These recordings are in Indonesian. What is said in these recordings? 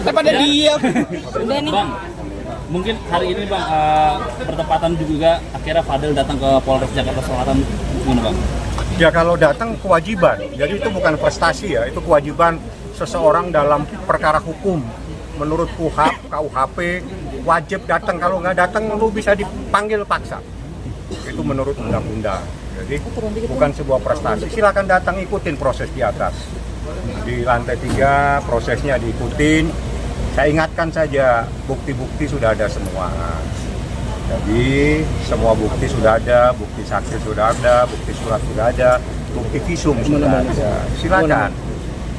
Pada diam. Udah nih. Bang, mungkin hari ini Bang bertepatan juga akhirnya Fadel datang ke Polres Jakarta Selatan, gimana Bang? Ya kalau datang kewajiban, jadi itu bukan prestasi ya, itu kewajiban seseorang dalam perkara hukum. Menurut KUHP wajib datang, kalau nggak datang lu bisa dipanggil paksa. Itu menurut undang-undang. Jadi bukan sebuah prestasi. Silakan datang, ikutin proses di atas. Di lantai 3 prosesnya diikutin. Saya ingatkan saja, bukti-bukti sudah ada semua. Jadi semua bukti sudah ada, bukti saksi sudah ada, bukti surat sudah ada, bukti visum sudah ada. Silakan.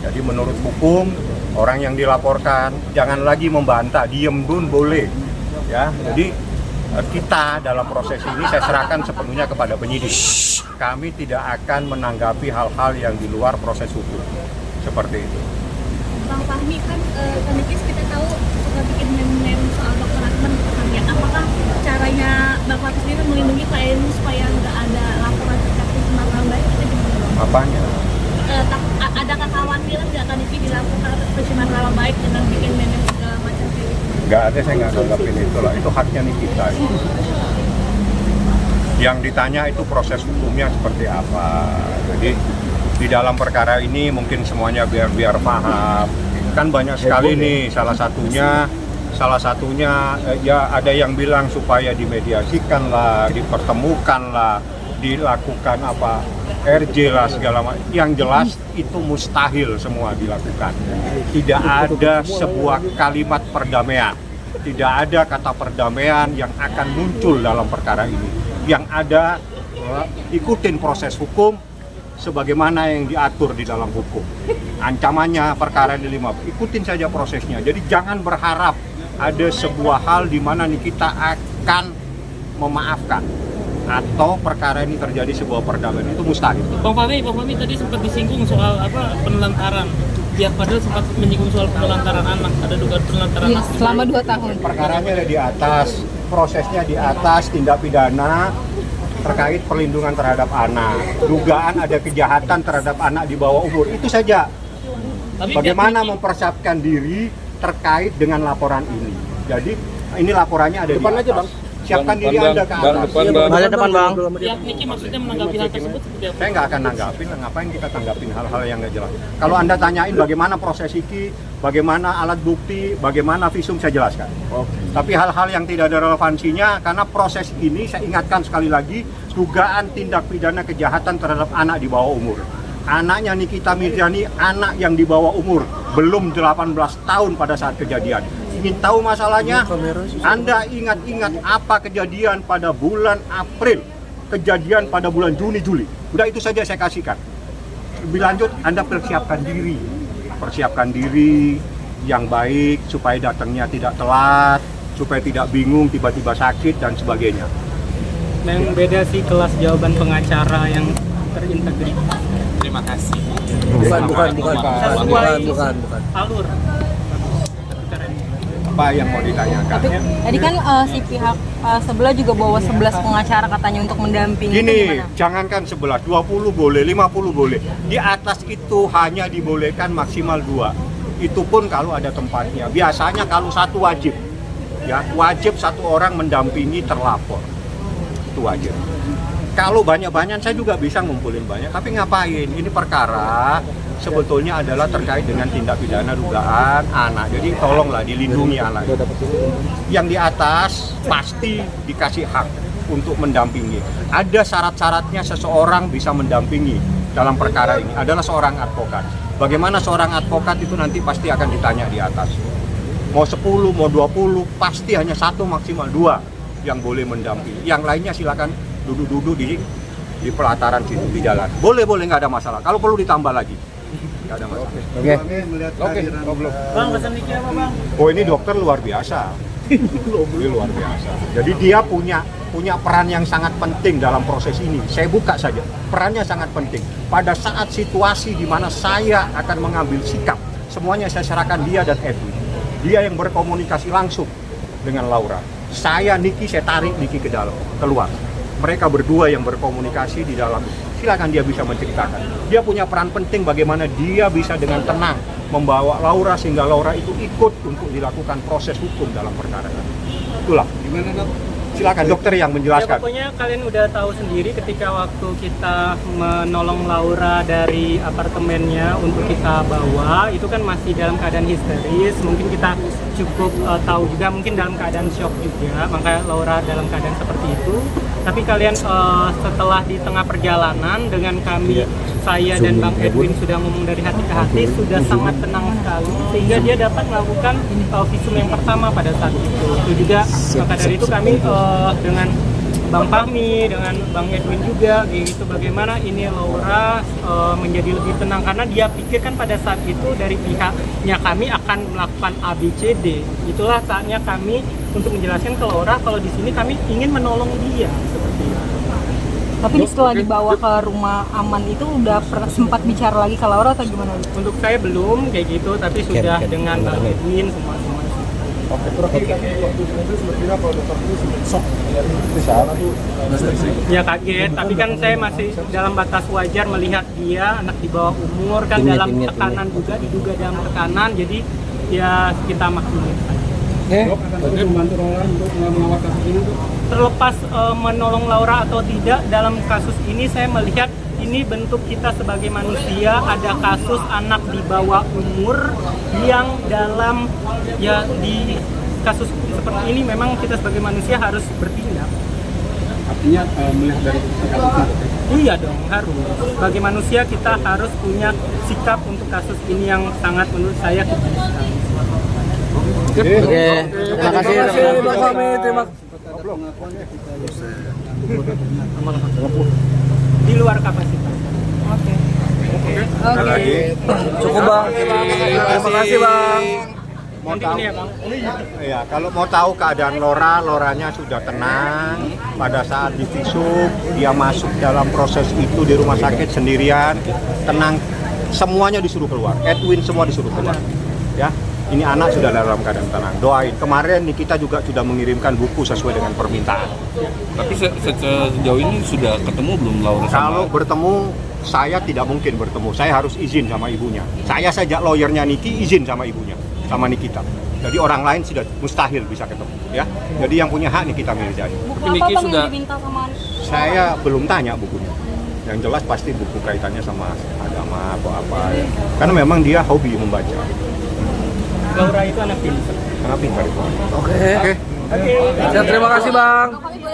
Jadi menurut hukum, orang yang dilaporkan jangan lagi membantah, diem dun boleh. Ya, jadi kita dalam proses ini saya serahkan sepenuhnya kepada penyidik. Kami tidak akan menanggapi hal-hal yang di luar proses hukum. Seperti itu. Bang Fahmi kan Kanekis kita tahu suka bikin meme-meme soal Dr. Akbar pertanian. Apakah caranya Bang Fahmi sendiri melindungi klien supaya nggak ada laporan terkait pencemaran baik itu gimana? Apanya? Ada kekhawatiran nggak Kanekis dilaporkan atas pencemaran baik dengan bikin meme segala macam kayak gitu? Nggak ada, saya nggak nanggapin itu lah. Itu haknya nih kita. Yang ditanya itu proses hukumnya seperti apa. Jadi di dalam perkara ini mungkin semuanya biar paham. Kan banyak sekali nih, salah satunya ya ada yang bilang supaya dimediasikan lah, dipertemukan lah, dilakukan apa RJ lah segala macam. Yang jelas itu mustahil semua dilakukan. Tidak ada sebuah kalimat perdamaian, tidak ada kata perdamaian yang akan muncul dalam perkara ini. Yang ada ikutin proses hukum sebagaimana yang diatur di dalam hukum. Ancamannya perkara di 5, ikutin saja prosesnya. Jadi jangan berharap ada sebuah hal di mana nih kita akan memaafkan atau perkara ini terjadi sebuah perdamaian, itu mustahil. Bang Fahmi tadi sempat disinggung soal penelantaran. Pihak Fadel sempat menyinggung soal penelantaran anak. Ada dugaan penelantaran anak Selama 2 tahun. Perkaranya ada di atas, prosesnya di atas, tindak pidana terkait perlindungan terhadap anak, dugaan ada kejahatan terhadap anak di bawah umur, itu saja. Bagaimana mempersiapkan diri terkait dengan laporan ini. Jadi ini laporannya ada di atas. Siapkan diri Anda ke atas. Depan bang. Pihak Niki maksudnya menanggapi hal tersebut seperti apa? Saya nggak akan nanggapin, ngapain kita tanggapin hal-hal yang nggak jelas. Kalau Anda tanyain bagaimana proses iki, bagaimana alat bukti, bagaimana visum, saya jelaskan. Tapi hal-hal yang tidak ada relevansinya, karena proses ini saya ingatkan sekali lagi, dugaan tindak pidana kejahatan terhadap anak di bawah umur. Anaknya Nikita Mirzani, anak yang di bawah umur, belum 18 tahun pada saat kejadian. Ingin tahu masalahnya? Anda ingat-ingat apa kejadian pada bulan April, kejadian pada bulan Juni, Juli. Udah itu saja saya kasihkan. Lebih lanjut, Anda persiapkan diri yang baik supaya datangnya tidak telat, supaya tidak bingung, tiba-tiba sakit dan sebagainya. Yang beda sih kelas jawaban pengacara yang terintegritas. Terima kasih. Bukan. Alur. Apa yang mau ditanyakan? Tapi tadi kan si pihak sebelah juga bawa 11 pengacara katanya untuk mendampingi. Gini, itu gimana? jangankan 11, 20 boleh, 50 boleh. Di atas itu hanya dibolehkan maksimal 2. Itu pun kalau ada tempatnya. Biasanya kalau satu wajib. Ya, wajib satu orang mendampingi terlapor. Itu wajib. Kalau banyak-banyak saya juga bisa ngumpulin banyak, tapi ngapain? Ini perkara sebetulnya adalah terkait dengan tindak pidana dugaan anak. Jadi tolonglah dilindungi anak. Yang di atas pasti dikasih hak untuk mendampingi. Ada syarat-syaratnya seseorang bisa mendampingi dalam perkara ini, adalah seorang advokat. Bagaimana seorang advokat itu nanti pasti akan ditanya di atas. Mau 10, mau 20, pasti hanya 1 maksimal 2 yang boleh mendampingi. Yang lainnya silakan duduk-duduk di pelataran situ, di jalan. Boleh, nggak ada masalah. Kalau perlu ditambah lagi, nggak ada masalah. Oke. Bang, pesan Niki apa bang? Oh, ini dokter luar biasa. Ini luar biasa. Jadi dia punya peran yang sangat penting dalam proses ini. Saya buka saja. Perannya sangat penting. Pada saat situasi di mana saya akan mengambil sikap, semuanya saya serahkan dia dan Edwin. Dia yang berkomunikasi langsung dengan Laura. Saya, Niki, saya tarik Niki ke dalam, keluar. Mereka berdua yang berkomunikasi di dalam. Silakan dia bisa menceritakan. Dia punya peran penting bagaimana dia bisa dengan tenang membawa Laura sehingga Laura itu ikut untuk dilakukan proses hukum dalam perkara ini. Itulah. Gimana dok? Silakan dokter yang Ya menjelaskan. pokoknya kalian udah tahu sendiri ketika waktu kita menolong Laura dari apartemennya untuk kita bawa, itu kan masih dalam keadaan histeris. Mungkin kita cukup tahu juga, mungkin dalam keadaan shock juga, makanya Laura dalam keadaan seperti itu. Tapi kalian setelah di tengah perjalanan dengan kami, saya dan Bang Edwin sudah ngomong dari hati ke hati, sudah sangat tenang sekali sehingga dia dapat melakukan visum yang pertama pada saat itu. Itu juga maka dari itu kami dengan Bang Fahmi, dengan Bang Edwin juga gitu, bagaimana ini Laura menjadi lebih tenang karena dia pikirkan pada saat itu dari pihaknya kami akan melakukan ABCD. Itulah saatnya kami untuk menjelaskan ke Laura kalau di sini kami ingin menolong dia seperti itu. Tapi setelah dibawa ke rumah aman itu udah sempat bicara lagi ke Laura atau gimana? Untuk saya belum kayak gitu, tapi sudah dengan Bang Edwin semua. Ya kaget, tapi kan saya masih dalam batas wajar melihat dia anak di bawah umur kan dalam tekanan juga, diduga dalam tekanan, jadi ya kita maklumi. Terlepas menolong Laura atau tidak dalam kasus ini, saya melihat ini bentuk kita sebagai manusia. Ada kasus anak di bawah umur yang dalam ya di kasus seperti ini memang kita sebagai manusia harus bertindak. Artinya melihat dari kasusnya. Iya dong, harus. Sebagai manusia kita harus punya sikap untuk kasus ini yang sangat menurut saya kebiasaan. Oke. Terima kasih Bang Fahmi. Terima Di luar kapasitas. Oke. Lagi. Cukup Bang. Terima kasih Bang. Nanti ini ya Bang. Ya, kalau mau tahu keadaan Loranya sudah tenang. Pada saat di visum, dia masuk dalam proses itu di rumah sakit sendirian, tenang. Semuanya disuruh keluar. Edwin semua disuruh keluar. Ya, ini anak sudah dalam keadaan tenang. Doain. Kemarin Nikita juga sudah mengirimkan buku sesuai dengan permintaan. Tapi sejauh ini sudah ketemu belum Laura sama? Kalau bertemu, saya tidak mungkin bertemu. Saya harus izin sama ibunya. Saya sejak lawyernya Niki izin sama ibunya, sama Nikita. Jadi orang lain sudah mustahil bisa ketemu, ya. Jadi yang punya hak Nikita Mirzani. Buku Niki apa Bang sudah- yang diminta sama Saya belum tanya bukunya. Yang jelas pasti buku kaitannya sama agama atau apa. Ya. Karena memang dia hobi membaca. Laura itu anak pintar. Karena pintar itu. Oke. Oke. Terima kasih Bang. Kami boleh